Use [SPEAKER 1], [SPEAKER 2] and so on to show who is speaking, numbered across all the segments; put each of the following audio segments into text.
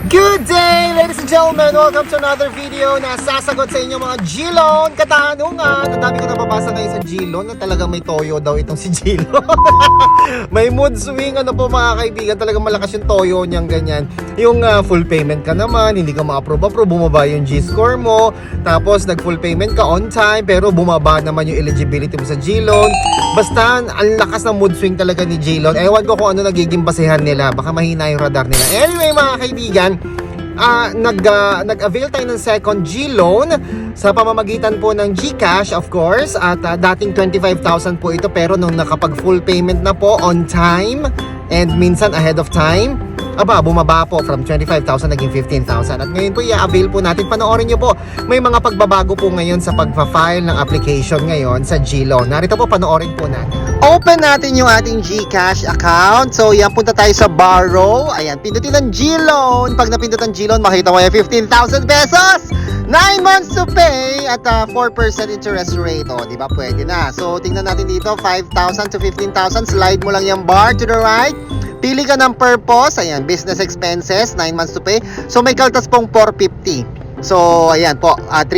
[SPEAKER 1] Good day, ladies and gentlemen! Welcome to another video na sasagot sa inyo mga G-Loan katanungan. Ang dami ko nababasa ngayon sa G-Loan na talagang may toyo daw itong si G-Loan. May mood swing, ano po mga kaibigan, talagang malakas yung toyo niyang ganyan. Yung full payment ka naman, hindi ka ma-approve, bumaba yung G-score mo. Tapos nag-full payment ka on time, pero bumaba naman yung eligibility mo sa G-Loan. Basta, ang lakas ng mood swing talaga ni G-Loan. Ewan ko kung ano nagiging basehan nila, baka mahina yung radar nila. Anyway mga kaibigan, nag-avail tayo ng second G-Loan sa pamamagitan po ng GCash of course, at dating 25,000 po ito, pero nung nakapag full payment na po on time and minsan ahead of time, bumaba po from 25,000 naging 15,000. At ngayon po i-avail po natin, panoorin nyo po, may mga pagbabago po ngayon sa pagpa-file ng application ngayon sa G-Loan. Narito po, panoorin po natin. Open natin yung ating GCash account. So yan, punta tayo sa borrow. Ayan, pindutin ang G-Loan. Pag napindot ang G-Loan, makita mo yung 15,000 pesos. 9 months to pay at 4% interest rate. O, di ba? Pwede na. So, tingnan natin dito, 5,000 to 15,000. Slide mo lang yung bar to the right. Pili ka ng purpose. Ayan, business expenses, 9 months to pay. So, may kaltas pong 450. So, ayan po, 3%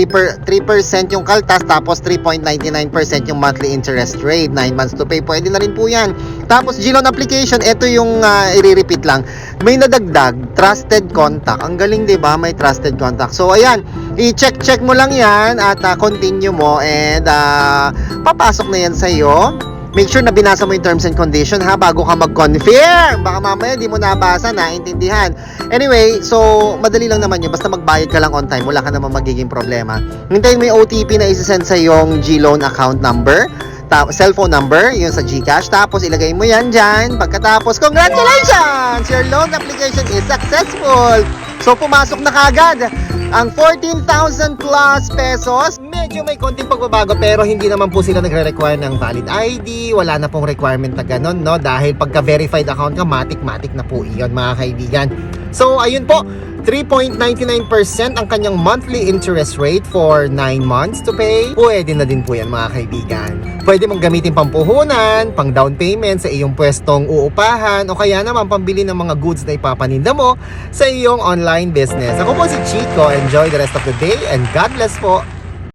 [SPEAKER 1] yung kaltas, tapos 3.99% yung monthly interest rate, 9 months to pay. Pwede na rin po yan. Tapos, G-Loan application, ito yung i-repeat lang. May nadagdag, trusted contact. Ang galing, di ba? May trusted contact. So, ayan, i-check mo lang yan at continue mo and papasok na yan sa'yo. Make sure na binasa mo yung terms and condition bago ka mag-confirm. Baka mamaya di mo nabasa, naintindihan. Anyway, so madali lang naman yun. Basta magbayad ka lang on time, wala ka naman magiging problema. Hintayin mo yung OTP na isi-send sa yung G-Loan account number, cellphone number, yun sa GCash. Tapos ilagay mo yan dyan. Pagkatapos, congratulations! Your loan application is successful. So pumasok na kagad ang 14,000 plus pesos. Medyo may konting pagbabago, pero hindi naman po sila nagre-require ng valid ID. Wala na pong requirement na ganun, no? Dahil pagka-verified account ka, matik-matik na po iyon, mga kaibigan. So, ayun po, 3.99% ang kanyang monthly interest rate for 9 months to pay. Pwede na din po yan, mga kaibigan. Pwede mong gamitin pampuhunan, pang down payment sa iyong pwestong uupahan, o kaya naman pambili ng mga goods na ipapaninda mo sa iyong online business. Ako po si Chico. Enjoy the rest of the day and God bless po.